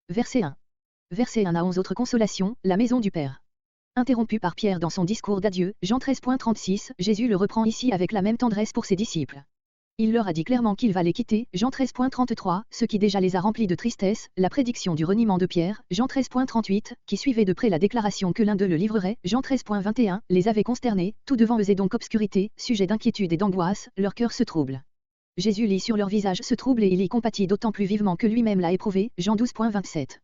Verset 1. Verset 1 à 11. Autre consolation, la maison du Père. Interrompu par Pierre dans son discours d'adieu, Jean 13.36, Jésus le reprend ici avec la même tendresse pour ses disciples. Il leur a dit clairement qu'il va les quitter, Jean 13.33, ce qui déjà les a remplis de tristesse, la prédiction du reniement de Pierre, Jean 13.38, qui suivait de près la déclaration que l'un d'eux le livrerait, Jean 13.21, les avait consternés, tout devant eux et donc obscurité, sujet d'inquiétude et d'angoisse, leur cœur se trouble. Jésus lit sur leur visage ce trouble et il y compatit d'autant plus vivement que lui-même l'a éprouvé, Jean 12.27.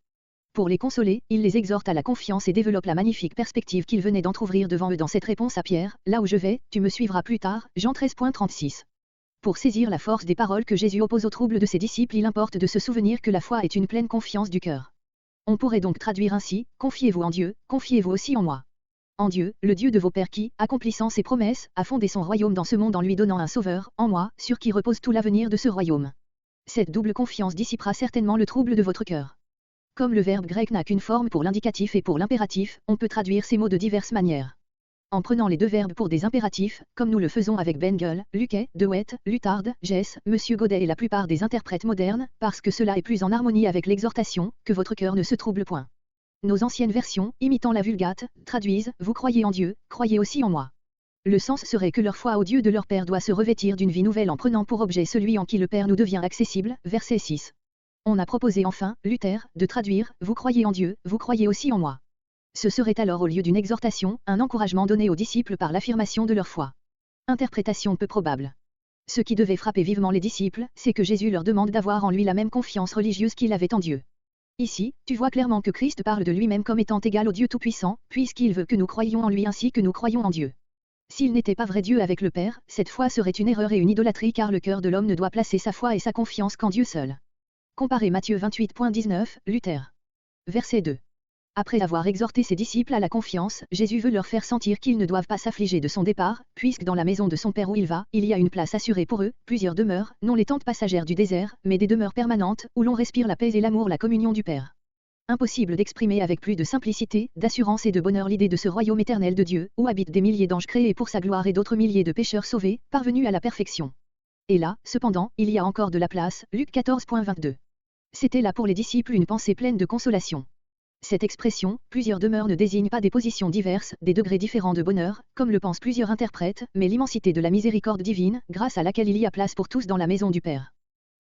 Pour les consoler, il les exhorte à la confiance et développe la magnifique perspective qu'il venait d'entrouvrir devant eux dans cette réponse à Pierre, là où je vais, tu me suivras plus tard, Jean 13.36. Pour saisir la force des paroles que Jésus oppose aux troubles de ses disciples, il importe de se souvenir que la foi est une pleine confiance du cœur. On pourrait donc traduire ainsi, confiez-vous en Dieu, confiez-vous aussi en moi. En Dieu, le Dieu de vos pères qui, accomplissant ses promesses, a fondé son royaume dans ce monde en lui donnant un sauveur, en moi, sur qui repose tout l'avenir de ce royaume. Cette double confiance dissipera certainement le trouble de votre cœur. Comme le verbe grec n'a qu'une forme pour l'indicatif et pour l'impératif, on peut traduire ces mots de diverses manières. En prenant les deux verbes pour des impératifs, comme nous le faisons avec Bengel, Luquet, DeWet, Lutard, Jess, Monsieur Godet et la plupart des interprètes modernes, parce que cela est plus en harmonie avec l'exhortation, que votre cœur ne se trouble point. Nos anciennes versions, imitant la Vulgate, traduisent « Vous croyez en Dieu, croyez aussi en moi ». Le sens serait que leur foi au Dieu de leur Père doit se revêtir d'une vie nouvelle en prenant pour objet celui en qui le Père nous devient accessible, verset 6. On a proposé enfin, Luther, de traduire « Vous croyez en Dieu, vous croyez aussi en moi ». Ce serait alors au lieu d'une exhortation, un encouragement donné aux disciples par l'affirmation de leur foi. Interprétation peu probable. Ce qui devait frapper vivement les disciples, c'est que Jésus leur demande d'avoir en lui la même confiance religieuse qu'il avait en Dieu. Ici, tu vois clairement que Christ parle de lui-même comme étant égal au Dieu Tout-Puissant, puisqu'il veut que nous croyions en lui ainsi que nous croyons en Dieu. S'il n'était pas vrai Dieu avec le Père, cette foi serait une erreur et une idolâtrie car le cœur de l'homme ne doit placer sa foi et sa confiance qu'en Dieu seul. Comparez Matthieu 28.19, Luther. Verset 2. Après avoir exhorté ses disciples à la confiance, Jésus veut leur faire sentir qu'ils ne doivent pas s'affliger de son départ, puisque dans la maison de son Père où il va, il y a une place assurée pour eux, plusieurs demeures, non les tentes passagères du désert, mais des demeures permanentes, où l'on respire la paix et l'amour, la communion du Père. Impossible d'exprimer avec plus de simplicité, d'assurance et de bonheur l'idée de ce royaume éternel de Dieu, où habitent des milliers d'anges créés pour sa gloire et d'autres milliers de pécheurs sauvés, parvenus à la perfection. Et là, cependant, il y a encore de la place, Luc 14.22. C'était là pour les disciples une pensée pleine de consolation. Cette expression, plusieurs demeures ne désigne pas des positions diverses, des degrés différents de bonheur, comme le pensent plusieurs interprètes, mais l'immensité de la miséricorde divine, grâce à laquelle il y a place pour tous dans la maison du Père.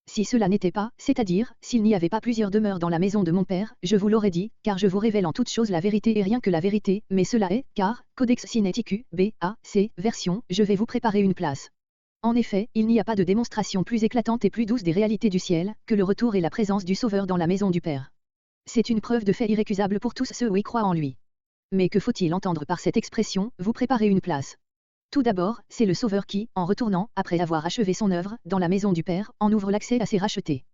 Si cela n'était pas, c'est-à-dire, s'il n'y avait pas plusieurs demeures dans la maison de mon Père, je vous l'aurais dit, car je vous révèle en toutes choses la vérité et rien que la vérité, mais cela est, car, Codex Sinaiticus, B.A.C. version, je vais vous préparer une place. En effet, il n'y a pas de démonstration plus éclatante et plus douce des réalités du ciel, que le retour et la présence du Sauveur dans la maison du Père. C'est une preuve de fait irrécusable pour tous ceux qui croient en lui. Mais que faut-il entendre par cette expression, vous préparez une place? Tout d'abord, c'est le Sauveur qui, en retournant, après avoir achevé son œuvre, dans la maison du Père, en ouvre l'accès à ses rachetés.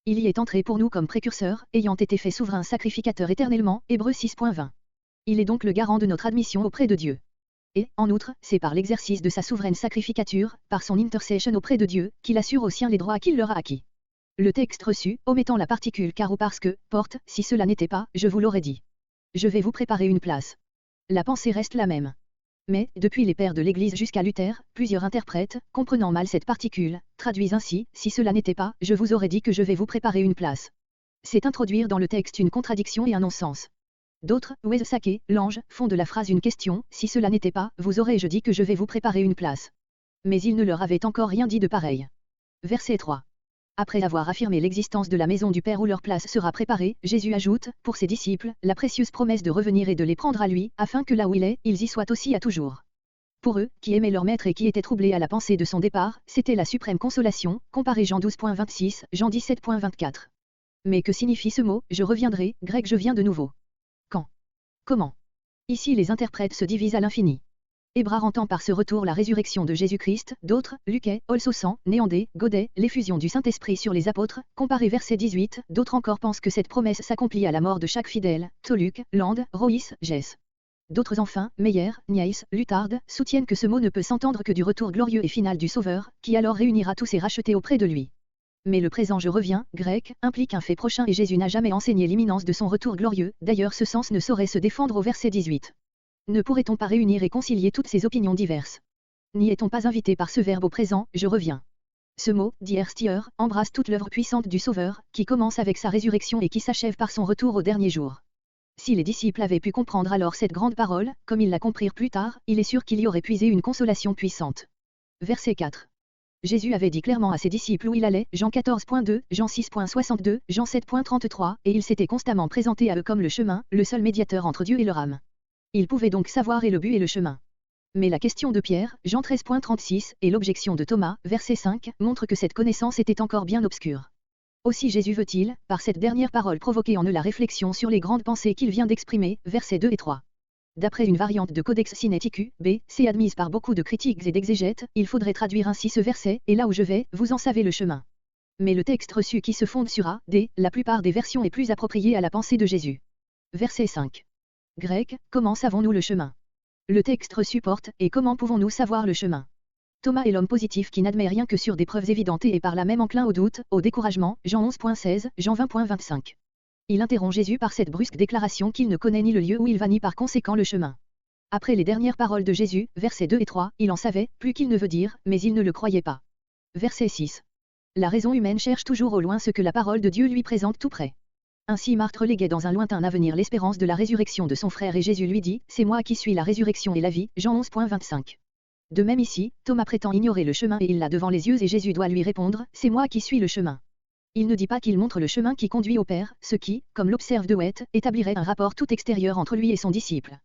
Il y est entré pour nous comme précurseur, ayant été fait souverain sacrificateur éternellement, Hébreux 6.20. Il est donc le garant de notre admission auprès de Dieu. Et, en outre, c'est par l'exercice de sa souveraine sacrificature, par son intercession auprès de Dieu, qu'il assure aux siens les droits qu'il leur a acquis. Le texte reçu, omettant la particule car ou parce que, porte, si cela n'était pas, je vous l'aurais dit. Je vais vous préparer une place. La pensée reste la même. Mais, depuis les pères de l'Église jusqu'à Luther, plusieurs interprètes, comprenant mal cette particule, traduisent ainsi, si cela n'était pas, je vous aurais dit que je vais vous préparer une place. C'est introduire dans le texte une contradiction et un non-sens. D'autres, Wes Sake, l'ange, font de la phrase une question, si cela n'était pas, vous aurais-je dit que je vais vous préparer une place. Mais il ne leur avait encore rien dit de pareil. Verset 3. Après avoir affirmé l'existence de la maison du Père où leur place sera préparée, Jésus ajoute, pour ses disciples, la précieuse promesse de revenir et de les prendre à lui, afin que là où il est, ils y soient aussi à toujours. Pour eux, qui aimaient leur maître et qui étaient troublés à la pensée de son départ, c'était la suprême consolation, comparez Jean 12.26, Jean 17.24. Mais que signifie ce mot, je reviendrai, grec je viens de nouveau? Quand? Comment? Ici les interprètes se divisent à l'infini. Hébrard entend par ce retour la résurrection de Jésus-Christ, d'autres, Luquet, Olsosan, Néandé, Godet, l'effusion du Saint-Esprit sur les apôtres, comparé verset 18, d'autres encore pensent que cette promesse s'accomplit à la mort de chaque fidèle, Toluc, Land, Roïs, Jess. D'autres enfin, Meyer, Niais, Lutard, soutiennent que ce mot ne peut s'entendre que du retour glorieux et final du Sauveur, qui alors réunira tous ses rachetés auprès de lui. Mais le présent je reviens, grec, implique un fait prochain et Jésus n'a jamais enseigné l'imminence de son retour glorieux, d'ailleurs ce sens ne saurait se défendre au verset 18. Ne pourrait-on pas réunir et concilier toutes ces opinions diverses? N'y est-on pas invité par ce verbe au présent, je reviens? Ce mot, dit Stier, embrasse toute l'œuvre puissante du Sauveur, qui commence avec sa résurrection et qui s'achève par son retour au dernier jour. Si les disciples avaient pu comprendre alors cette grande parole, comme ils la comprirent plus tard, il est sûr qu'il y aurait puisé une consolation puissante. Verset 4. Jésus avait dit clairement à ses disciples où il allait, Jean 14.2, Jean 6.62, Jean 7.33, et il s'était constamment présenté à eux comme le chemin, le seul médiateur entre Dieu et leur âme. Ils pouvaient donc savoir et le but et le chemin. Mais la question de Pierre, Jean 13.36, et l'objection de Thomas, verset 5, montrent que cette connaissance était encore bien obscure. Aussi Jésus veut-il, par cette dernière parole provoquer en eux la réflexion sur les grandes pensées qu'il vient d'exprimer, versets 2 et 3. D'après une variante de Codex Sinaiticus, B.C. admise par beaucoup de critiques et d'exégètes, il faudrait traduire ainsi ce verset, et là où je vais, vous en savez le chemin. Mais le texte reçu qui se fonde sur A, D, la plupart des versions est plus approprié à la pensée de Jésus. Verset 5. Grec, comment savons-nous le chemin? Le texte reçu porte, et comment pouvons-nous savoir le chemin? Thomas est l'homme positif qui n'admet rien que sur des preuves évidentes et est par là même enclin au doute, au découragement, Jean 11.16, Jean 20.25. Il interrompt Jésus par cette brusque déclaration qu'il ne connaît ni le lieu où il va ni par conséquent le chemin. Après les dernières paroles de Jésus, versets 2 et 3, il en savait, plus qu'il ne veut dire, mais il ne le croyait pas. Verset 6. La raison humaine cherche toujours au loin ce que la parole de Dieu lui présente tout près. Ainsi Marthe reléguait dans un lointain avenir l'espérance de la résurrection de son frère et Jésus lui dit, c'est moi qui suis la résurrection et la vie, Jean 11.25. De même ici, Thomas prétend ignorer le chemin et il l'a devant les yeux et Jésus doit lui répondre, c'est moi qui suis le chemin. Il ne dit pas qu'il montre le chemin qui conduit au Père, ce qui, comme l'observe De Wet, établirait un rapport tout extérieur entre lui et son disciple.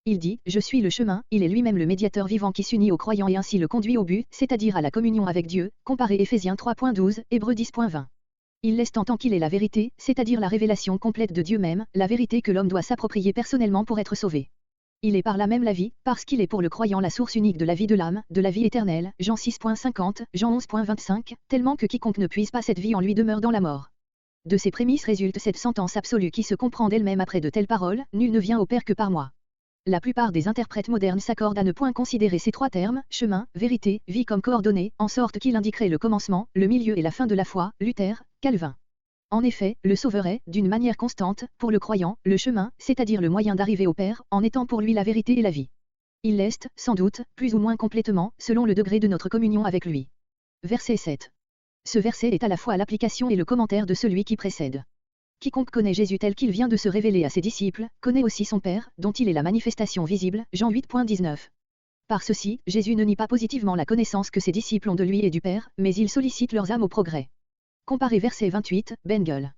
Il dit, je suis le chemin, il est lui-même le médiateur vivant qui s'unit au croyant et ainsi le conduit au but, c'est-à-dire à la communion avec Dieu, comparé Éphésiens 3.12, Hébreux 10.20. Il laisse entendre qu'il est la vérité, c'est-à-dire la révélation complète de Dieu même, la vérité que l'homme doit s'approprier personnellement pour être sauvé. Il est par là même la vie, parce qu'il est pour le croyant la source unique de la vie de l'âme, de la vie éternelle, Jean 6.50, Jean 11.25, tellement que quiconque ne puise pas cette vie en lui demeure dans la mort. De ces prémices résulte cette sentence absolue qui se comprend d'elle-même après de telles paroles, nul ne vient au Père que par moi. La plupart des interprètes modernes s'accordent à ne point considérer ces trois termes, chemin, vérité, vie comme coordonnées, en sorte qu'il indiquerait le commencement, le milieu et la fin de la foi, Luther, Calvin. En effet, le Sauveur est, d'une manière constante, pour le croyant, le chemin, c'est-à-dire le moyen d'arriver au Père, en étant pour lui la vérité et la vie. Il l'est, sans doute, plus ou moins complètement, selon le degré de notre communion avec lui. Verset 7. Ce verset est à la fois l'application et le commentaire de celui qui précède. Quiconque connaît Jésus tel qu'il vient de se révéler à ses disciples, connaît aussi son Père, dont il est la manifestation visible, Jean 8.19. Par ceci, Jésus ne nie pas positivement la connaissance que ses disciples ont de lui et du Père, mais il sollicite leurs âmes au progrès. Comparez verset 28, Bengel.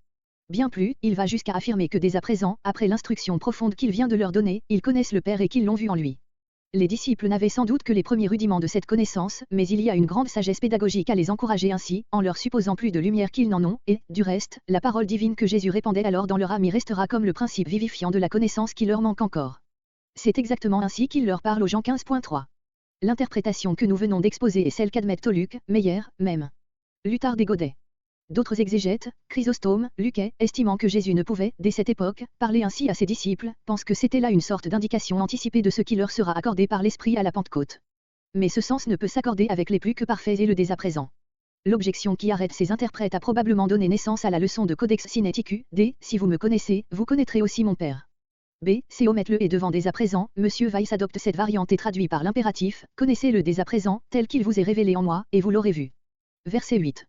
Bien plus, il va jusqu'à affirmer que dès à présent, après l'instruction profonde qu'il vient de leur donner, ils connaissent le Père et qu'ils l'ont vu en lui. Les disciples n'avaient sans doute que les premiers rudiments de cette connaissance, mais il y a une grande sagesse pédagogique à les encourager ainsi, en leur supposant plus de lumière qu'ils n'en ont, et, du reste, la parole divine que Jésus répandait alors dans leur âme y restera comme le principe vivifiant de la connaissance qui leur manque encore. C'est exactement ainsi qu'il leur parle aux Jean 15.3. L'interprétation que nous venons d'exposer est celle qu'admettent Toluc, Meyer, même. Luthard et Godet. D'autres exégètes, Chrysostome, Luquet, estimant que Jésus ne pouvait, dès cette époque, parler ainsi à ses disciples, pensent que c'était là une sorte d'indication anticipée de ce qui leur sera accordé par l'Esprit à la Pentecôte. Mais ce sens ne peut s'accorder avec les plus que parfaits et le dès à présent. L'objection qui arrête ces interprètes a probablement donné naissance à la leçon de Codex Sinaiticus, D. Si vous me connaissez, vous connaîtrez aussi mon Père. B. C. Omettre-le et devant dès à présent, M. Weiss adopte cette variante et traduit par l'impératif, connaissez-le dès à présent, tel qu'il vous est révélé en moi, et vous l'aurez vu. Verset 8.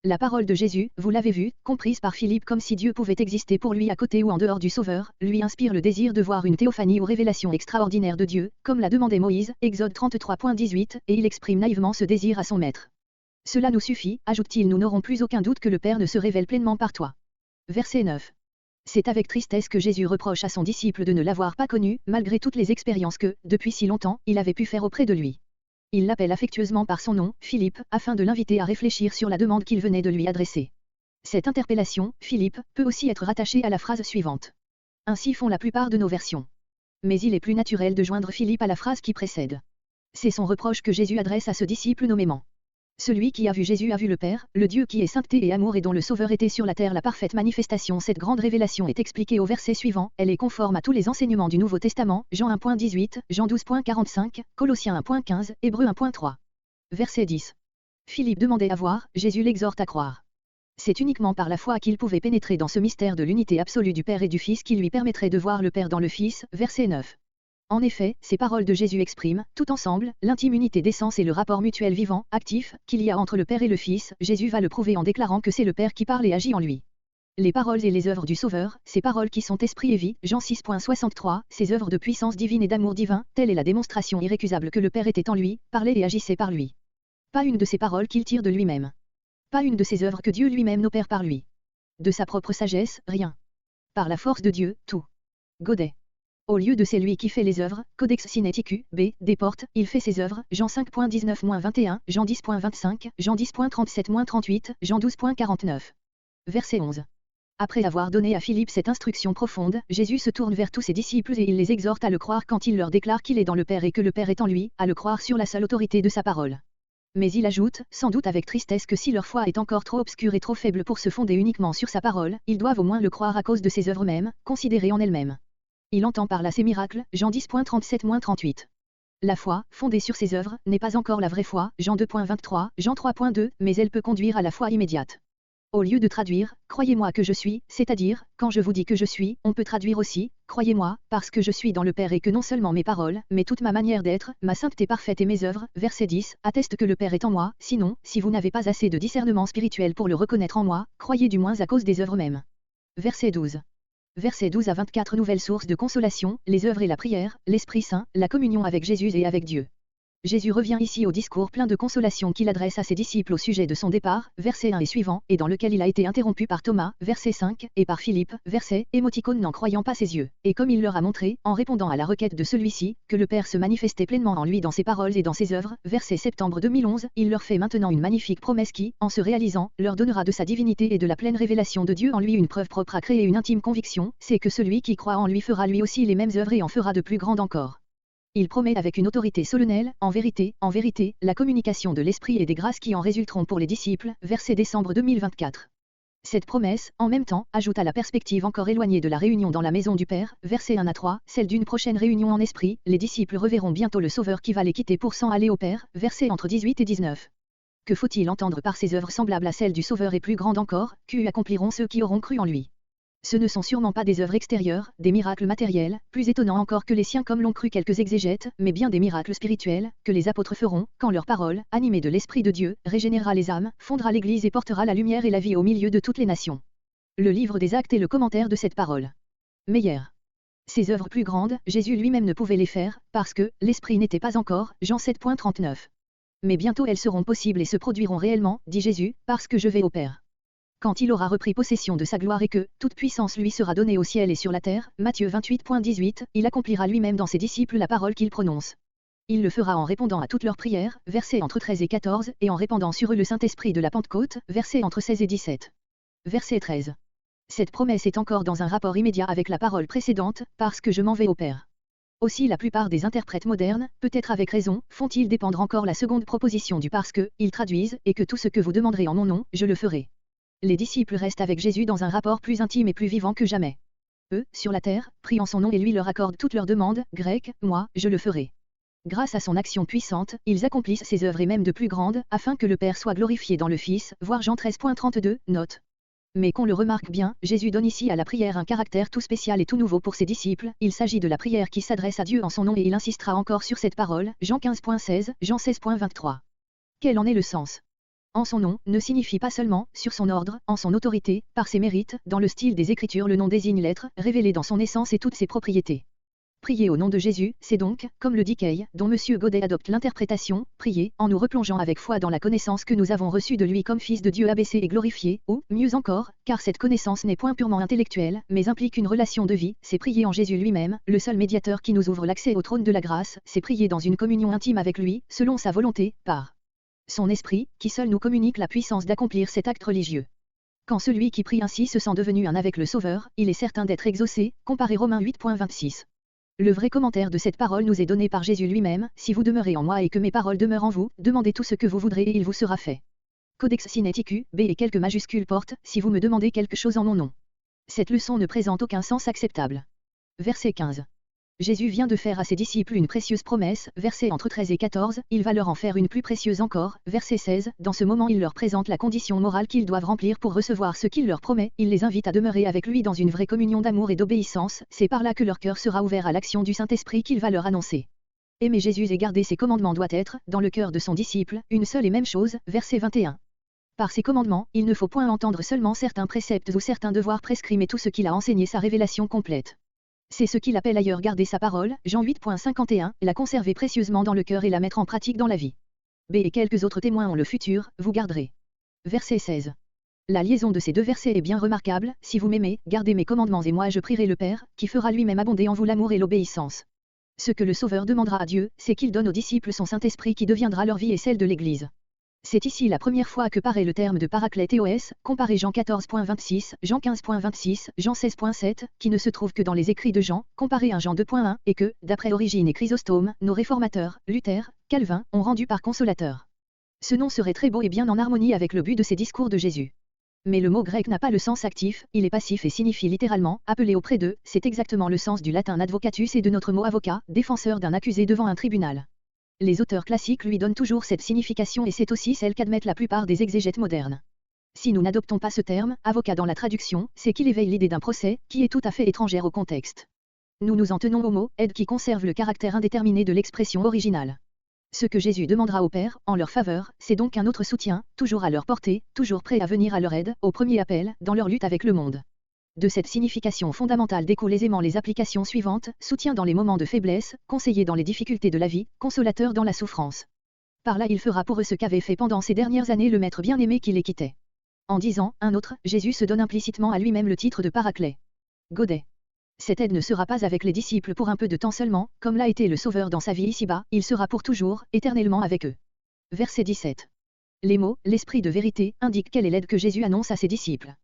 La parole de Jésus, vous l'avez vue, comprise par Philippe comme si Dieu pouvait exister pour lui à côté ou en dehors du Sauveur, lui inspire le désir de voir une théophanie ou révélation extraordinaire de Dieu, comme l'a demandé Moïse, Exode 33.18, et il exprime naïvement ce désir à son maître. Cela nous suffit, ajoute-t-il, nous n'aurons plus aucun doute que le Père ne se révèle pleinement par toi. Verset 9. C'est avec tristesse que Jésus reproche à son disciple de ne l'avoir pas connu, malgré toutes les expériences que, depuis si longtemps, il avait pu faire auprès de lui. Il l'appelle affectueusement par son nom, Philippe, afin de l'inviter à réfléchir sur la demande qu'il venait de lui adresser. Cette interpellation, Philippe, peut aussi être rattachée à la phrase suivante. Ainsi font la plupart de nos versions. Mais il est plus naturel de joindre Philippe à la phrase qui précède. C'est son reproche que Jésus adresse à ce disciple nommément. Celui qui a vu Jésus a vu le Père, le Dieu qui est sainteté et amour et dont le Sauveur était sur la terre la parfaite manifestation. Cette grande révélation est expliquée au verset suivant, elle est conforme à tous les enseignements du Nouveau Testament, Jean 1.18, Jean 12.45, Colossiens 1.15, Hébreux 1.3. Verset 10. Philippe demandait à voir, Jésus l'exhorte à croire. C'est uniquement par la foi qu'il pouvait pénétrer dans ce mystère de l'unité absolue du Père et du Fils qui lui permettrait de voir le Père dans le Fils, verset 9. En effet, ces paroles de Jésus expriment, tout ensemble, l'intime unité d'essence et le rapport mutuel vivant, actif, qu'il y a entre le Père et le Fils. Jésus va le prouver en déclarant que c'est le Père qui parle et agit en lui. Les paroles et les œuvres du Sauveur, ces paroles qui sont esprit et vie, Jean 6.63, ces œuvres de puissance divine et d'amour divin, telle est la démonstration irrécusable que le Père était en lui, parlait et agissait par lui. Pas une de ces paroles qu'il tire de lui-même. Pas une de ces œuvres que Dieu lui-même n'opère par lui. De sa propre sagesse, rien. Par la force de Dieu, tout. Godet. Au lieu de c'est lui qui fait les œuvres, Codex Sinaiticus, B, déporte, il fait ses œuvres, Jean 5.19-21, Jean 10.25, Jean 10.37-38, Jean 12.49. Verset 11. Après avoir donné à Philippe cette instruction profonde, Jésus se tourne vers tous ses disciples et il les exhorte à le croire quand il leur déclare qu'il est dans le Père et que le Père est en lui, à le croire sur la seule autorité de sa parole. Mais il ajoute, sans doute avec tristesse, que si leur foi est encore trop obscure et trop faible pour se fonder uniquement sur sa parole, ils doivent au moins le croire à cause de ses œuvres mêmes, considérées en elles-mêmes. Il entend par là ses miracles, Jean 10.37-38. La foi, fondée sur ses œuvres, n'est pas encore la vraie foi, Jean 2.23, Jean 3.2, mais elle peut conduire à la foi immédiate. Au lieu de traduire, croyez-moi que je suis, c'est-à-dire, quand je vous dis que je suis, on peut traduire aussi, croyez-moi, parce que je suis dans le Père et que non seulement mes paroles, mais toute ma manière d'être, ma sainteté parfaite et mes œuvres, verset 10, attestent que le Père est en moi, sinon, si vous n'avez pas assez de discernement spirituel pour le reconnaître en moi, croyez du moins à cause des œuvres mêmes. Verset 12. Versets 12 à 24. Nouvelles sources de consolation, les œuvres et la prière, l'Esprit Saint, la communion avec Jésus et avec Dieu. Jésus revient ici au discours plein de consolation qu'il adresse à ses disciples au sujet de son départ, verset 1 et suivant, et dans lequel il a été interrompu par Thomas, verset 5, et par Philippe, verset, émoticône n'en croyant pas ses yeux, et comme il leur a montré, en répondant à la requête de celui-ci, que le Père se manifestait pleinement en lui dans ses paroles et dans ses œuvres, verset septembre 2011, il leur fait maintenant une magnifique promesse qui, en se réalisant, leur donnera de sa divinité et de la pleine révélation de Dieu en lui une preuve propre à créer une intime conviction, c'est que celui qui croit en lui fera lui aussi les mêmes œuvres et en fera de plus grandes encore. Il promet avec une autorité solennelle, en vérité, la communication de l'Esprit et des grâces qui en résulteront pour les disciples, verset décembre 2024. Cette promesse, en même temps, ajoute à la perspective encore éloignée de la réunion dans la maison du Père, versets 1 à 3, celle d'une prochaine réunion en esprit, les disciples reverront bientôt le Sauveur qui va les quitter pour s'en aller au Père, versets entre 18 et 19. Que faut-il entendre par ces œuvres semblables à celles du Sauveur et plus grandes encore, qu'accompliront ceux qui auront cru en lui? Ce ne sont sûrement pas des œuvres extérieures, des miracles matériels, plus étonnants encore que les siens comme l'ont cru quelques exégètes, mais bien des miracles spirituels, que les apôtres feront, quand leur parole, animée de l'Esprit de Dieu, régénérera les âmes, fondera l'Église et portera la lumière et la vie au milieu de toutes les nations. Le livre des Actes est le commentaire de cette parole. Meyer. Ces œuvres plus grandes, Jésus lui-même ne pouvait les faire, parce que, l'Esprit n'était pas encore, Jean 7.39. Mais bientôt elles seront possibles et se produiront réellement, dit Jésus, parce que je vais au Père. Quand il aura repris possession de sa gloire et que toute puissance lui sera donnée au ciel et sur la terre, Matthieu 28.18, il accomplira lui-même dans ses disciples la parole qu'il prononce. Il le fera en répondant à toutes leurs prières, versets entre 13 et 14, et en répandant sur eux le Saint-Esprit de la Pentecôte, versets entre 16 et 17. Verset 13. Cette promesse est encore dans un rapport immédiat avec la parole précédente, parce que je m'en vais au Père. Aussi la plupart des interprètes modernes, peut-être avec raison, font-ils dépendre encore la seconde proposition du parce que, ils traduisent, et que tout ce que vous demanderez en mon nom, je le ferai. Les disciples restent avec Jésus dans un rapport plus intime et plus vivant que jamais. Eux, sur la terre, prient en son nom et lui leur accordent toutes leurs demandes, grec, moi, je le ferai. Grâce à son action puissante, ils accomplissent ses œuvres et même de plus grandes, afin que le Père soit glorifié dans le Fils, voir Jean 13.32, note. Mais qu'on le remarque bien, Jésus donne ici à la prière un caractère tout spécial et tout nouveau pour ses disciples, il s'agit de la prière qui s'adresse à Dieu en son nom et il insistera encore sur cette parole, Jean 15.16, Jean 16.23. Quel en est le sens ? En son nom, ne signifie pas seulement, sur son ordre, en son autorité, par ses mérites, dans le style des Écritures le nom désigne l'être, révélé dans son essence et toutes ses propriétés. Prier au nom de Jésus, c'est donc, comme le dit Kay, dont M. Godet adopte l'interprétation, prier, en nous replongeant avec foi dans la connaissance que nous avons reçue de lui comme Fils de Dieu abaissé et glorifié, ou, mieux encore, car cette connaissance n'est point purement intellectuelle, mais implique une relation de vie, c'est prier en Jésus lui-même, le seul médiateur qui nous ouvre l'accès au trône de la grâce, c'est prier dans une communion intime avec lui, selon sa volonté, par son esprit, qui seul nous communique la puissance d'accomplir cet acte religieux. Quand celui qui prie ainsi se sent devenu un avec le Sauveur, il est certain d'être exaucé, comparé Romains 8.26. Le vrai commentaire de cette parole nous est donné par Jésus lui-même, si vous demeurez en moi et que mes paroles demeurent en vous, demandez tout ce que vous voudrez et il vous sera fait. Codex Sinaiticus, B et quelques majuscules portent, si vous me demandez quelque chose en mon nom. Cette leçon ne présente aucun sens acceptable. Verset 15. Jésus vient de faire à ses disciples une précieuse promesse, versets entre 13 et 14, il va leur en faire une plus précieuse encore, verset 16, dans ce moment il leur présente la condition morale qu'ils doivent remplir pour recevoir ce qu'il leur promet, il les invite à demeurer avec lui dans une vraie communion d'amour et d'obéissance, c'est par là que leur cœur sera ouvert à l'action du Saint-Esprit qu'il va leur annoncer. Aimer Jésus et garder ses commandements doit être, dans le cœur de son disciple, une seule et même chose, verset 21. Par ses commandements, il ne faut point entendre seulement certains préceptes ou certains devoirs prescrits mais tout ce qu'il a enseigné sa révélation complète. C'est ce qu'il appelle ailleurs garder sa parole, Jean 8.51, la conserver précieusement dans le cœur et la mettre en pratique dans la vie. B et quelques autres témoins ont le futur, vous garderez. Verset 16. La liaison de ces deux versets est bien remarquable, si vous m'aimez, gardez mes commandements et moi je prierai le Père, qui fera lui-même abonder en vous l'amour et l'obéissance. Ce que le Sauveur demandera à Dieu, c'est qu'il donne aux disciples son Saint-Esprit qui deviendra leur vie et celle de l'Église. C'est ici la première fois que paraît le terme de paraclet Théos, comparé Jean 14.26, Jean 15.26, Jean 16.7, qui ne se trouve que dans les écrits de Jean, comparé à Jean 2.1, et que, d'après Origine et Chrysostome, nos réformateurs, Luther, Calvin, ont rendu par consolateur. Ce nom serait très beau et bien en harmonie avec le but de ces discours de Jésus. Mais le mot grec n'a pas le sens actif, il est passif et signifie littéralement « appeler auprès d'eux », c'est exactement le sens du latin advocatus et de notre mot avocat, défenseur d'un accusé devant un tribunal. Les auteurs classiques lui donnent toujours cette signification et c'est aussi celle qu'admettent la plupart des exégètes modernes. Si nous n'adoptons pas ce terme, avocat dans la traduction, c'est qu'il éveille l'idée d'un procès, qui est tout à fait étrangère au contexte. Nous nous en tenons au mot aide qui conserve le caractère indéterminé de l'expression originale. Ce que Jésus demandera au Père, en leur faveur, c'est donc un autre soutien, toujours à leur portée, toujours prêt à venir à leur aide, au premier appel, dans leur lutte avec le monde. De cette signification fondamentale découlent aisément les applications suivantes, soutien dans les moments de faiblesse, conseiller dans les difficultés de la vie, consolateur dans la souffrance. Par là il fera pour eux ce qu'avait fait pendant ces dernières années le Maître bien-aimé qui les quittait. En disant, un autre, Jésus se donne implicitement à lui-même le titre de paraclet. Godet. Cette aide ne sera pas avec les disciples pour un peu de temps seulement, comme l'a été le Sauveur dans sa vie ici-bas, il sera pour toujours, éternellement avec eux. Verset 17. Les mots, l'esprit de vérité, indiquent quelle est l'aide que Jésus annonce à ses disciples.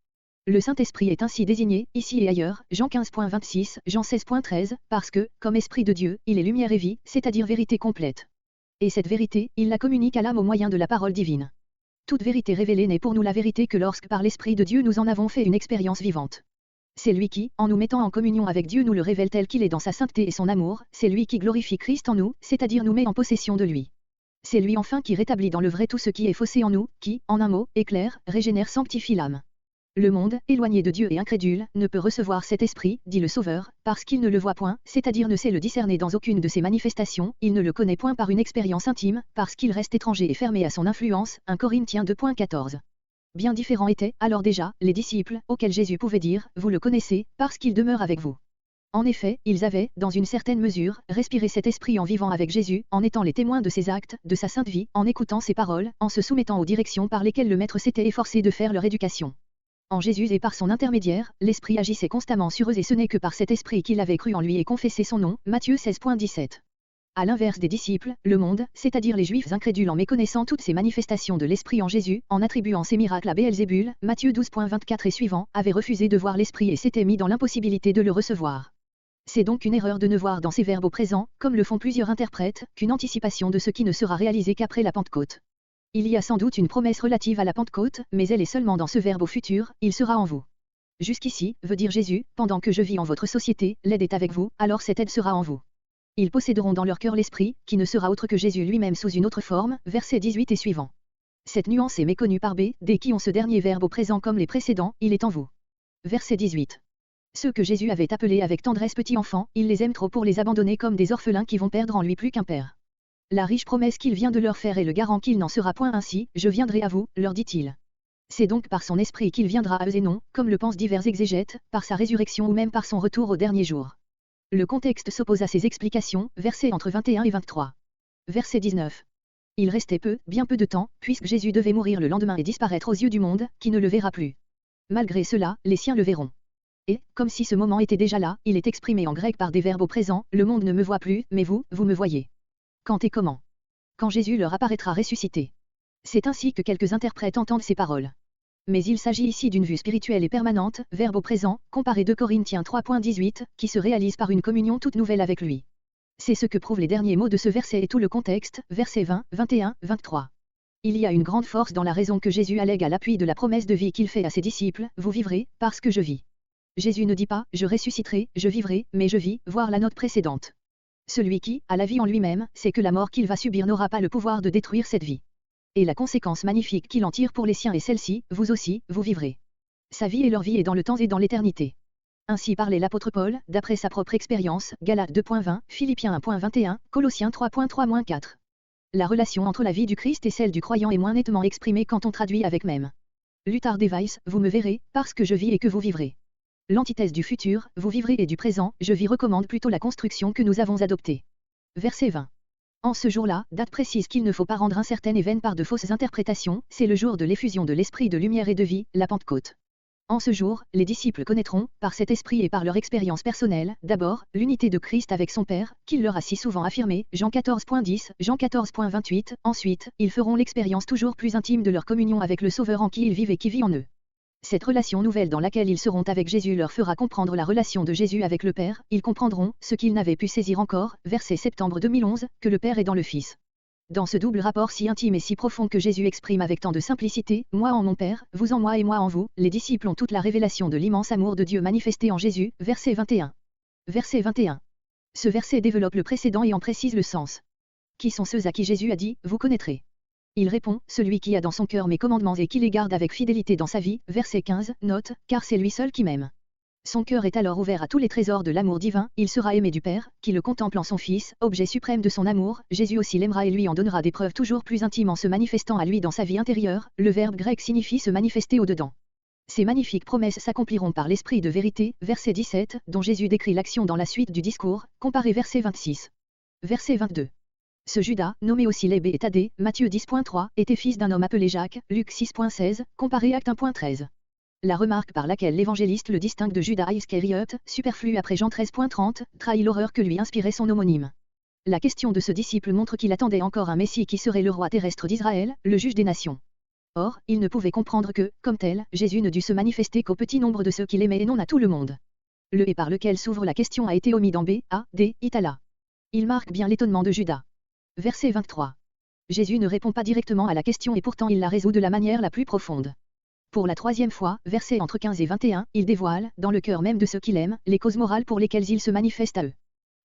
Le Saint-Esprit est ainsi désigné, ici et ailleurs, Jean 15.26, Jean 16.13, parce que, comme Esprit de Dieu, il est lumière et vie, c'est-à-dire vérité complète. Et cette vérité, il la communique à l'âme au moyen de la parole divine. Toute vérité révélée n'est pour nous la vérité que lorsque par l'Esprit de Dieu nous en avons fait une expérience vivante. C'est lui qui, en nous mettant en communion avec Dieu nous le révèle tel qu'il est dans sa sainteté et son amour, c'est lui qui glorifie Christ en nous, c'est-à-dire nous met en possession de lui. C'est lui enfin qui rétablit dans le vrai tout ce qui est faussé en nous, qui, en un mot, éclaire, régénère, sanctifie l'âme. Le monde, éloigné de Dieu et incrédule, ne peut recevoir cet esprit, dit le Sauveur, parce qu'il ne le voit point, c'est-à-dire ne sait le discerner dans aucune de ses manifestations, il ne le connaît point par une expérience intime, parce qu'il reste étranger et fermé à son influence, 1 Corinthiens 2.14. Bien différents étaient, alors déjà, les disciples, auxquels Jésus pouvait dire, vous le connaissez, parce qu'il demeure avec vous. En effet, ils avaient, dans une certaine mesure, respiré cet esprit en vivant avec Jésus, en étant les témoins de ses actes, de sa sainte vie, en écoutant ses paroles, en se soumettant aux directions par lesquelles le Maître s'était efforcé de faire leur éducation. En Jésus et par son intermédiaire, l'Esprit agissait constamment sur eux et ce n'est que par cet Esprit qu'ils avaient cru en lui et confessé son nom, Matthieu 16.17. À l'inverse des disciples, le monde, c'est-à-dire les Juifs incrédules en méconnaissant toutes ces manifestations de l'Esprit en Jésus, en attribuant ces miracles à Béelzébul, Matthieu 12.24 et suivant, avait refusé de voir l'Esprit et s'était mis dans l'impossibilité de le recevoir. C'est donc une erreur de ne voir dans ces verbes au présent, comme le font plusieurs interprètes, qu'une anticipation de ce qui ne sera réalisé qu'après la Pentecôte. Il y a sans doute une promesse relative à la Pentecôte, mais elle est seulement dans ce verbe au futur, il sera en vous. Jusqu'ici, veut dire Jésus, pendant que je vis en votre société, l'aide est avec vous, alors cette aide sera en vous. Ils posséderont dans leur cœur l'Esprit, qui ne sera autre que Jésus lui-même sous une autre forme, versets 18 et suivants. Cette nuance est méconnue par B, dès qui ont ce dernier verbe au présent comme les précédents, il est en vous. Verset 18. Ceux que Jésus avait appelés avec tendresse petits enfants, il les aime trop pour les abandonner comme des orphelins qui vont perdre en lui plus qu'un père. La riche promesse qu'il vient de leur faire est le garant qu'il n'en sera point ainsi, je viendrai à vous, leur dit-il. C'est donc par son esprit qu'il viendra à eux et non, comme le pensent divers exégètes, par sa résurrection ou même par son retour au dernier jour. Le contexte s'oppose à ces explications, versets entre 21 et 23. Verset 19. Il restait bien peu de temps, puisque Jésus devait mourir le lendemain et disparaître aux yeux du monde, qui ne le verra plus. Malgré cela, les siens le verront. Et, comme si ce moment était déjà là, il est exprimé en grec par des verbes au présent, le monde ne me voit plus, mais vous, vous me voyez. Quand et comment? Quand Jésus leur apparaîtra ressuscité. C'est ainsi que quelques interprètes entendent ces paroles. Mais il s'agit ici d'une vue spirituelle et permanente, verbe au présent, comparé 2 Corinthiens 3.18, qui se réalise par une communion toute nouvelle avec lui. C'est ce que prouvent les derniers mots de ce verset et tout le contexte, versets 20, 21, 23. Il y a une grande force dans la raison que Jésus allègue à l'appui de la promesse de vie qu'il fait à ses disciples, vous vivrez, parce que je vis. Jésus ne dit pas « je ressusciterai, je vivrai », mais « je vis », voir la note précédente. Celui qui a la vie en lui-même, sait que la mort qu'il va subir n'aura pas le pouvoir de détruire cette vie. Et la conséquence magnifique qu'il en tire pour les siens est celle-ci, vous aussi, vous vivrez. Sa vie et leur vie est dans le temps et dans l'éternité. Ainsi parlait l'apôtre Paul, d'après sa propre expérience, Galates 2.20, Philippiens 1.21, Colossiens 3.3-4. La relation entre la vie du Christ et celle du croyant est moins nettement exprimée quand on traduit avec même. Luther Device, vous me verrez, parce que je vis et que vous vivrez. L'antithèse du futur, vous vivrez et du présent, je vis recommande plutôt la construction que nous avons adoptée. Verset 20. En ce jour-là, date précise qu'il ne faut pas rendre incertaine et vaine par de fausses interprétations, c'est le jour de l'effusion de l'esprit de lumière et de vie, la Pentecôte. En ce jour, les disciples connaîtront, par cet esprit et par leur expérience personnelle, d'abord, l'unité de Christ avec son Père, qu'il leur a si souvent affirmé, Jean 14.10, Jean 14.28, ensuite, ils feront l'expérience toujours plus intime de leur communion avec le Sauveur en qui ils vivent et qui vit en eux. Cette relation nouvelle dans laquelle ils seront avec Jésus leur fera comprendre la relation de Jésus avec le Père, ils comprendront, ce qu'ils n'avaient pu saisir encore, verset septembre 2011, que le Père est dans le Fils. Dans ce double rapport si intime et si profond que Jésus exprime avec tant de simplicité, moi en mon Père, vous en moi et moi en vous, les disciples ont toute la révélation de l'immense amour de Dieu manifesté en Jésus, verset 21. Verset 21. Ce verset développe le précédent et en précise le sens. Qui sont ceux à qui Jésus a dit, vous connaîtrez? Il répond, celui qui a dans son cœur mes commandements et qui les garde avec fidélité dans sa vie, verset 15, note, car c'est lui seul qui m'aime. Son cœur est alors ouvert à tous les trésors de l'amour divin, il sera aimé du Père, qui le contemple en son Fils, objet suprême de son amour, Jésus aussi l'aimera et lui en donnera des preuves toujours plus intimes en se manifestant à lui dans sa vie intérieure, le verbe grec signifie se manifester au-dedans. Ces magnifiques promesses s'accompliront par l'Esprit de vérité, verset 17, dont Jésus décrit l'action dans la suite du discours, comparé verset 26. Verset 22. Ce Judas, nommé aussi Lébé et Thaddée, Matthieu 10.3, était fils d'un homme appelé Jacques, Luc 6.16, comparé Actes 1.13. La remarque par laquelle l'évangéliste le distingue de Judas Iscariote, superflu après Jean 13.30, trahit l'horreur que lui inspirait son homonyme. La question de ce disciple montre qu'il attendait encore un Messie qui serait le roi terrestre d'Israël, le juge des nations. Or, il ne pouvait comprendre que, comme tel, Jésus ne dut se manifester qu'au petit nombre de ceux qui l'aimaient et non à tout le monde. Le et par lequel s'ouvre la question a été omis dans B, A, D, Itala. Il marque bien l'étonnement de Judas. Verset 23. Jésus ne répond pas directement à la question et pourtant il la résout de la manière la plus profonde. Pour la troisième fois, versets entre 15 et 21, il dévoile, dans le cœur même de ceux qu'il aime, les causes morales pour lesquelles il se manifeste à eux.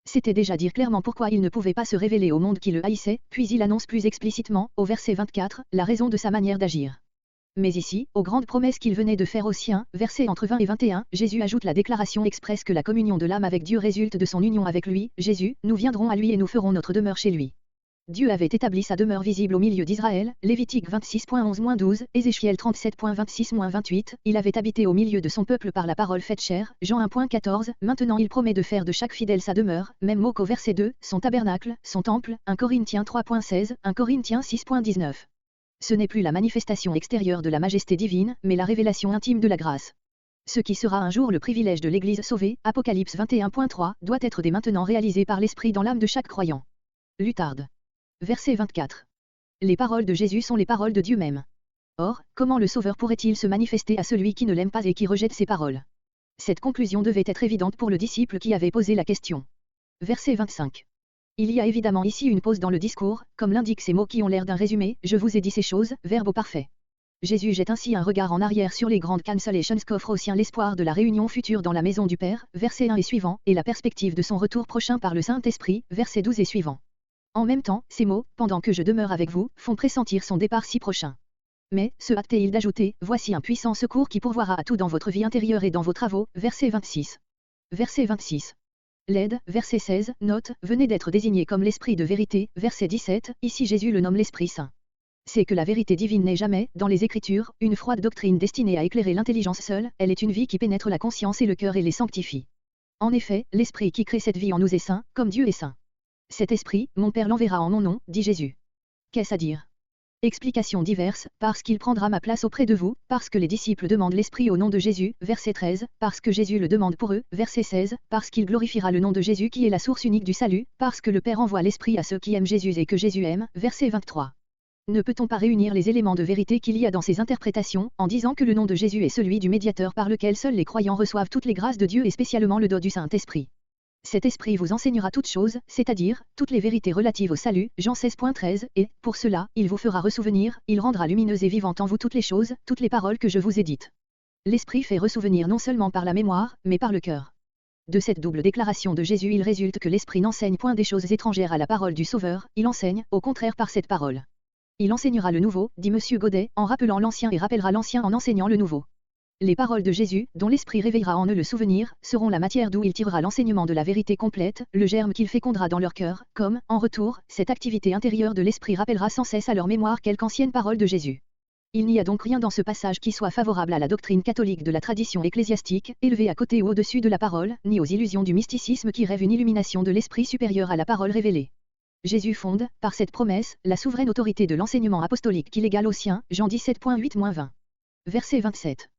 C'était déjà dire clairement pourquoi il ne pouvait pas se révéler au monde qui le haïssait, puis il annonce plus explicitement, au verset 24, la raison de sa manière d'agir. Mais ici, aux grandes promesses qu'il venait de faire aux siens, versets entre 20 et 21, Jésus ajoute la déclaration expresse que la communion de l'âme avec Dieu résulte de son union avec lui, Jésus, nous viendrons à lui et nous ferons notre demeure chez lui. Dieu avait établi sa demeure visible au milieu d'Israël, Lévitique 26.11-12, Ézéchiel 37.26-28, il avait habité au milieu de son peuple par la parole faite chair, Jean 1.14, maintenant il promet de faire de chaque fidèle sa demeure, même mot qu'au verset 2, son tabernacle, son temple, 1 Corinthiens 3.16, 1 Corinthiens 6.19. Ce n'est plus la manifestation extérieure de la majesté divine, mais la révélation intime de la grâce. Ce qui sera un jour le privilège de l'Église sauvée, Apocalypse 21.3, doit être dès maintenant réalisé par l'Esprit dans l'âme de chaque croyant. Lutarde. Verset 24. Les paroles de Jésus sont les paroles de Dieu même. Or, comment le Sauveur pourrait-il se manifester à celui qui ne l'aime pas et qui rejette ses paroles? Cette conclusion devait être évidente pour le disciple qui avait posé la question. Verset 25. Il y a évidemment ici une pause dans le discours, comme l'indiquent ces mots qui ont l'air d'un résumé, je vous ai dit ces choses, verbe au parfait. Jésus jette ainsi un regard en arrière sur les grandes cancellations qu'offre aux siens l'espoir de la réunion future dans la maison du Père, verset 1 et suivant, et la perspective de son retour prochain par le Saint-Esprit, verset 12 et suivant. En même temps, ces mots, pendant que je demeure avec vous, font pressentir son départ si prochain. Mais, se hâte-t-il d'ajouter, voici un puissant secours qui pourvoira à tout dans votre vie intérieure et dans vos travaux, verset 26. Verset 26. L'aide, verset 16, note, venait d'être désigné comme l'Esprit de vérité, verset 17, ici Jésus le nomme l'Esprit Saint. C'est que la vérité divine n'est jamais, dans les Écritures, une froide doctrine destinée à éclairer l'intelligence seule, elle est une vie qui pénètre la conscience et le cœur et les sanctifie. En effet, l'Esprit qui crée cette vie en nous est saint, comme Dieu est saint. Cet esprit, mon Père l'enverra en mon nom, dit Jésus. Qu'est-ce à dire? Explications diverses, parce qu'il prendra ma place auprès de vous, parce que les disciples demandent l'Esprit au nom de Jésus, verset 13, parce que Jésus le demande pour eux, verset 16, parce qu'il glorifiera le nom de Jésus qui est la source unique du salut, parce que le Père envoie l'Esprit à ceux qui aiment Jésus et que Jésus aime, verset 23. Ne peut-on pas réunir les éléments de vérité qu'il y a dans ces interprétations, en disant que le nom de Jésus est celui du médiateur par lequel seuls les croyants reçoivent toutes les grâces de Dieu et spécialement le don du Saint-Esprit? Cet esprit vous enseignera toutes choses, c'est-à-dire, toutes les vérités relatives au salut, Jean 16.13, et, pour cela, il vous fera ressouvenir, il rendra lumineuse et vivante en vous toutes les choses, toutes les paroles que je vous ai dites. L'Esprit fait ressouvenir non seulement par la mémoire, mais par le cœur. De cette double déclaration de Jésus il résulte que l'Esprit n'enseigne point des choses étrangères à la parole du Sauveur, il enseigne, au contraire par cette parole. Il enseignera le nouveau, dit M. Godet, en rappelant l'ancien et rappellera l'ancien en enseignant le nouveau. Les paroles de Jésus, dont l'Esprit réveillera en eux le souvenir, seront la matière d'où il tirera l'enseignement de la vérité complète, le germe qu'il fécondera dans leur cœur, comme, en retour, cette activité intérieure de l'Esprit rappellera sans cesse à leur mémoire quelque ancienne parole de Jésus. Il n'y a donc rien dans ce passage qui soit favorable à la doctrine catholique de la tradition ecclésiastique, élevée à côté ou au-dessus de la parole, ni aux illusions du mysticisme qui rêve une illumination de l'Esprit supérieure à la parole révélée. Jésus fonde, par cette promesse, la souveraine autorité de l'enseignement apostolique qu'il égale au sien, Jean 17.8-20. Verset 27.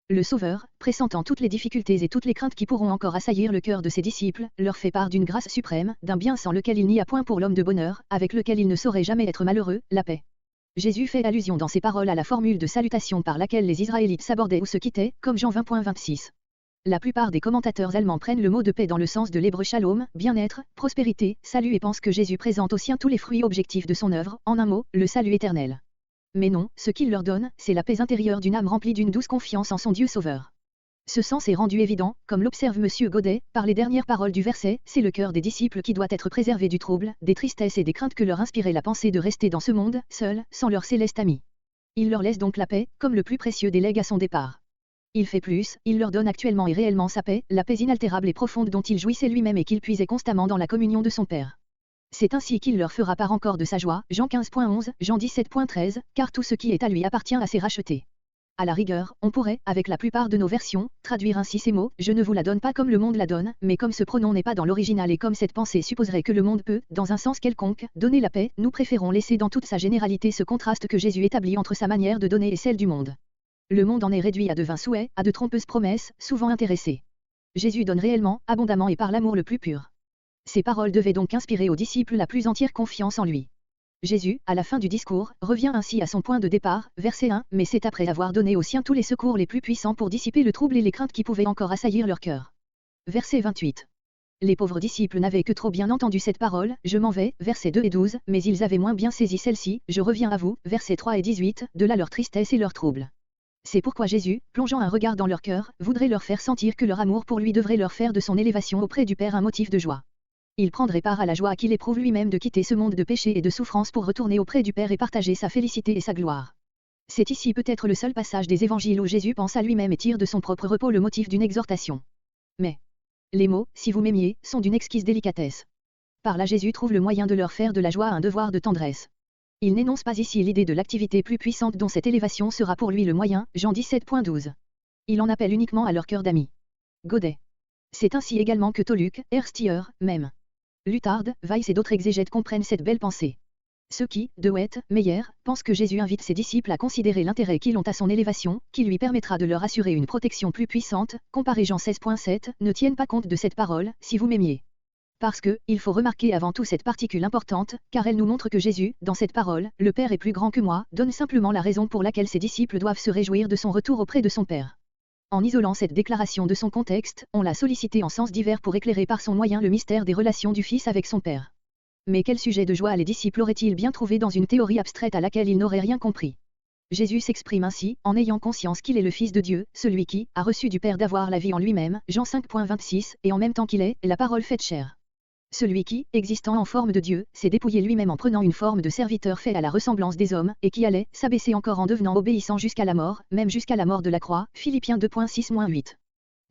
Le Sauveur, pressentant toutes les difficultés et toutes les craintes qui pourront encore assaillir le cœur de ses disciples, leur fait part d'une grâce suprême, d'un bien sans lequel il n'y a point pour l'homme de bonheur, avec lequel il ne saurait jamais être malheureux, la paix. Jésus fait allusion dans ses paroles à la formule de salutation par laquelle les Israélites s'abordaient ou se quittaient, comme Jean 20.26. La plupart des commentateurs allemands prennent le mot de paix dans le sens de l'hébreu shalom, bien-être, prospérité, salut et pensent que Jésus présente aux siens tous les fruits objectifs de son œuvre, en un mot, le salut éternel. Mais non, ce qu'il leur donne, c'est la paix intérieure d'une âme remplie d'une douce confiance en son Dieu sauveur. Ce sens est rendu évident, comme l'observe M. Godet, par les dernières paroles du verset, c'est le cœur des disciples qui doit être préservé du trouble, des tristesses et des craintes que leur inspirait la pensée de rester dans ce monde, seuls, sans leur céleste ami. Il leur laisse donc la paix, comme le plus précieux des legs à son départ. Il fait plus, il leur donne actuellement et réellement sa paix, la paix inaltérable et profonde dont il jouissait lui-même et qu'il puisait constamment dans la communion de son Père. C'est ainsi qu'il leur fera part encore de sa joie, Jean 15.11, Jean 17.13, car tout ce qui est à lui appartient à ses rachetés. À la rigueur, on pourrait, avec la plupart de nos versions, traduire ainsi ces mots, je ne vous la donne pas comme le monde la donne, mais comme ce pronom n'est pas dans l'original et comme cette pensée supposerait que le monde peut, dans un sens quelconque, donner la paix, nous préférons laisser dans toute sa généralité ce contraste que Jésus établit entre sa manière de donner et celle du monde. Le monde en est réduit à de vains souhaits, à de trompeuses promesses, souvent intéressées. Jésus donne réellement, abondamment et par l'amour le plus pur. Ces paroles devaient donc inspirer aux disciples la plus entière confiance en lui. Jésus, à la fin du discours, revient ainsi à son point de départ, verset 1, mais c'est après avoir donné aux siens tous les secours les plus puissants pour dissiper le trouble et les craintes qui pouvaient encore assaillir leur cœur. Verset 28. Les pauvres disciples n'avaient que trop bien entendu cette parole, je m'en vais, versets 2 et 12, mais ils avaient moins bien saisi celle-ci, je reviens à vous, versets 3 et 18, de là leur tristesse et leur trouble. C'est pourquoi Jésus, plongeant un regard dans leur cœur, voudrait leur faire sentir que leur amour pour lui devrait leur faire de son élévation auprès du Père un motif de joie. Il prendrait part à la joie qu'il éprouve lui-même de quitter ce monde de péché et de souffrance pour retourner auprès du Père et partager sa félicité et sa gloire. C'est ici peut-être le seul passage des évangiles où Jésus pense à lui-même et tire de son propre repos le motif d'une exhortation. Mais les mots, si vous m'aimiez, sont d'une exquise délicatesse. Par là Jésus trouve le moyen de leur faire de la joie un devoir de tendresse. Il n'énonce pas ici l'idée de l'activité plus puissante dont cette élévation sera pour lui le moyen, Jean 17.12. Il en appelle uniquement à leur cœur d'amis. Godet. C'est ainsi également que Toluc, Erstier, même Luthard, Weiss et d'autres exégètes comprennent cette belle pensée. Ceux qui, de Wet, Meyer, pensent que Jésus invite ses disciples à considérer l'intérêt qu'ils ont à son élévation, qui lui permettra de leur assurer une protection plus puissante, comparé Jean 16.7, ne tiennent pas compte de cette parole, si vous m'aimiez. Parce que, il faut remarquer avant tout cette particule importante, car elle nous montre que Jésus, dans cette parole, le Père est plus grand que moi, donne simplement la raison pour laquelle ses disciples doivent se réjouir de son retour auprès de son Père. En isolant cette déclaration de son contexte, on l'a sollicité en sens divers pour éclairer par son moyen le mystère des relations du Fils avec son Père. Mais quel sujet de joie les disciples auraient-ils bien trouvé dans une théorie abstraite à laquelle ils n'auraient rien compris? Jésus s'exprime ainsi, en ayant conscience qu'il est le Fils de Dieu, celui qui a reçu du Père d'avoir la vie en lui-même, Jean 5.26, et en même temps qu'il est, la parole faite chair. Celui qui, existant en forme de Dieu, s'est dépouillé lui-même en prenant une forme de serviteur fait à la ressemblance des hommes, et qui allait s'abaisser encore en devenant obéissant jusqu'à la mort, même jusqu'à la mort de la croix, Philippiens 2.6-8.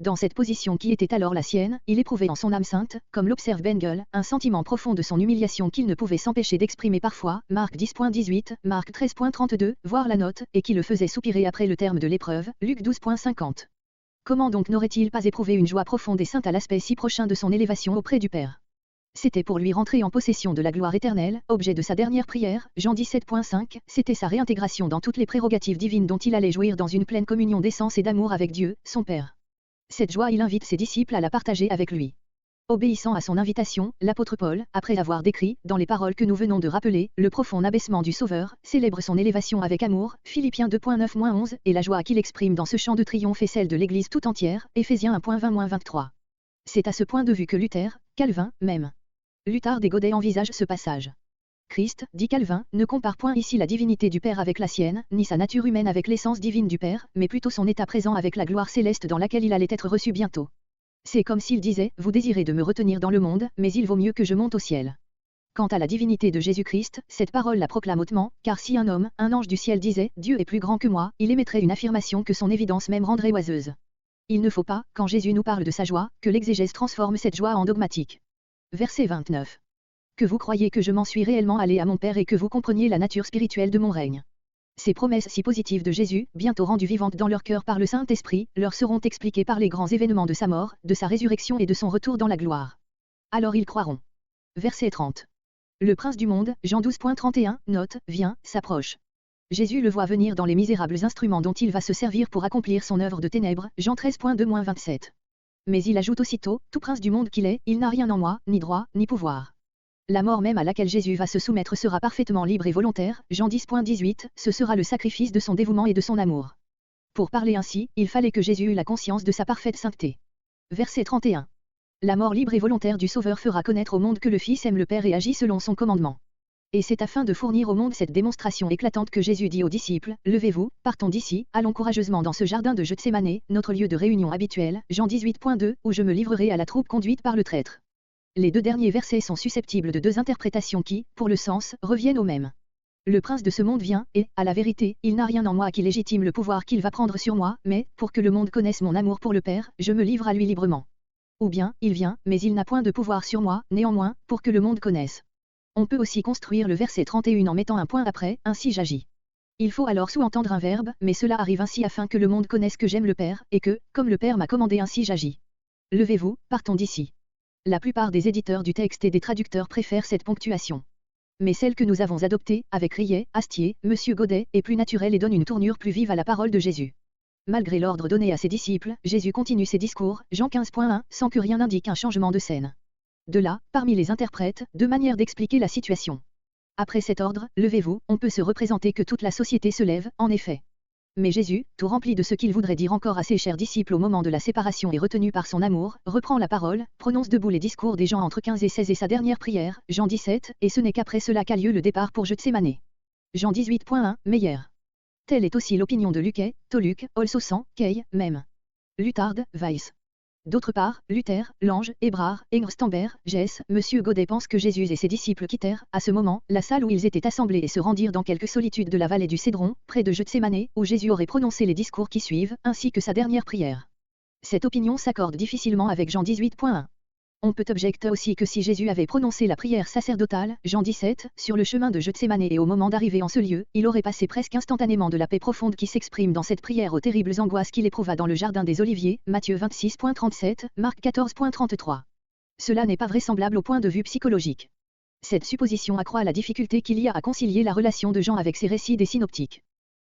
Dans cette position qui était alors la sienne, il éprouvait en son âme sainte, comme l'observe Bengel, un sentiment profond de son humiliation qu'il ne pouvait s'empêcher d'exprimer parfois, Marc 10.18, Marc 13.32, voire la note, et qui le faisait soupirer après le terme de l'épreuve, Luc 12.50. Comment donc n'aurait-il pas éprouvé une joie profonde et sainte à l'aspect si prochain de son élévation auprès du Père? C'était pour lui rentrer en possession de la gloire éternelle, objet de sa dernière prière, Jean 17.5, c'était sa réintégration dans toutes les prérogatives divines dont il allait jouir dans une pleine communion d'essence et d'amour avec Dieu, son Père. Cette joie il invite ses disciples à la partager avec lui. Obéissant à son invitation, l'apôtre Paul, après avoir décrit, dans les paroles que nous venons de rappeler, le profond abaissement du Sauveur, célèbre son élévation avec amour, Philippiens 2.9-11, et la joie qu'il exprime dans ce chant de triomphe est celle de l'Église tout entière, Éphésiens 1.20-23. C'est à ce point de vue que Luther, Calvin, même Luthard et Godet envisagent ce passage. Christ, dit Calvin, ne compare point ici la divinité du Père avec la sienne, ni sa nature humaine avec l'essence divine du Père, mais plutôt son état présent avec la gloire céleste dans laquelle il allait être reçu bientôt. C'est comme s'il disait, vous désirez de me retenir dans le monde, mais il vaut mieux que je monte au ciel. Quant à la divinité de Jésus-Christ, cette parole la proclame hautement, car si un homme, un ange du ciel disait « Dieu est plus grand que moi », il émettrait une affirmation que son évidence même rendrait oiseuse. Il ne faut pas, quand Jésus nous parle de sa joie, que l'exégèse transforme cette joie en dogmatique. Verset 29. Que vous croyiez que je m'en suis réellement allé à mon Père et que vous compreniez la nature spirituelle de mon règne. Ces promesses si positives de Jésus, bientôt rendues vivantes dans leur cœur par le Saint-Esprit, leur seront expliquées par les grands événements de sa mort, de sa résurrection et de son retour dans la gloire. Alors ils croiront. Verset 30. Le prince du monde, Jean 12.31, note, vient, s'approche. Jésus le voit venir dans les misérables instruments dont il va se servir pour accomplir son œuvre de ténèbres, Jean 13.2-27. Mais il ajoute aussitôt, tout prince du monde qu'il est, il n'a rien en moi, ni droit, ni pouvoir. La mort même à laquelle Jésus va se soumettre sera parfaitement libre et volontaire, Jean 10.18, ce sera le sacrifice de son dévouement et de son amour. Pour parler ainsi, il fallait que Jésus eût la conscience de sa parfaite sainteté. Verset 31. La mort libre et volontaire du Sauveur fera connaître au monde que le Fils aime le Père et agit selon son commandement. Et c'est afin de fournir au monde cette démonstration éclatante que Jésus dit aux disciples, « Levez-vous, partons d'ici, allons courageusement dans ce jardin de Gethsémanée, notre lieu de réunion habituel, Jean 18.2, où je me livrerai à la troupe conduite par le traître. » Les deux derniers versets sont susceptibles de deux interprétations qui, pour le sens, reviennent au même. Le prince de ce monde vient, et, à la vérité, il n'a rien en moi qui légitime le pouvoir qu'il va prendre sur moi, mais, pour que le monde connaisse mon amour pour le Père, je me livre à lui librement. Ou bien, il vient, mais il n'a point de pouvoir sur moi, néanmoins, pour que le monde connaisse. On peut aussi construire le verset 31 en mettant un point après, ainsi j'agis. Il faut alors sous-entendre un verbe, mais cela arrive ainsi afin que le monde connaisse que j'aime le Père, et que, comme le Père m'a commandé ainsi j'agis. Levez-vous, partons d'ici. La plupart des éditeurs du texte et des traducteurs préfèrent cette ponctuation. Mais celle que nous avons adoptée, avec Rillet, Astier, M. Godet, est plus naturelle et donne une tournure plus vive à la parole de Jésus. Malgré l'ordre donné à ses disciples, Jésus continue ses discours, Jean 15.1, sans que rien n'indique un changement de scène. De là, parmi les interprètes, deux manières d'expliquer la situation. Après cet ordre, levez-vous, on peut se représenter que toute la société se lève, en effet. Mais Jésus, tout rempli de ce qu'il voudrait dire encore à ses chers disciples au moment de la séparation et retenu par son amour, reprend la parole, prononce debout les discours des gens entre 15 et 16 et sa dernière prière, Jean 17, et ce n'est qu'après cela qu'a lieu le départ pour Gethsémanée. Jean 18.1, Meyer. Telle est aussi l'opinion de Luquet, Toluc, Olsosan, Kay, même. Luthard, Weiss. D'autre part, Luther, Lange, Hébrard, Engstambert, Jess, M. Godet pense que Jésus et ses disciples quittèrent, à ce moment, la salle où ils étaient assemblés et se rendirent dans quelque solitude de la vallée du Cédron, près de Gethsémanée, où Jésus aurait prononcé les discours qui suivent, ainsi que sa dernière prière. Cette opinion s'accorde difficilement avec Jean 18.1. On peut objecter aussi que si Jésus avait prononcé la prière sacerdotale, Jean 17, sur le chemin de Gethsémanée et au moment d'arriver en ce lieu, il aurait passé presque instantanément de la paix profonde qui s'exprime dans cette prière aux terribles angoisses qu'il éprouva dans le jardin des Oliviers, Matthieu 26.37, Marc 14.33. Cela n'est pas vraisemblable au point de vue psychologique. Cette supposition accroît la difficulté qu'il y a à concilier la relation de Jean avec ses récits des synoptiques.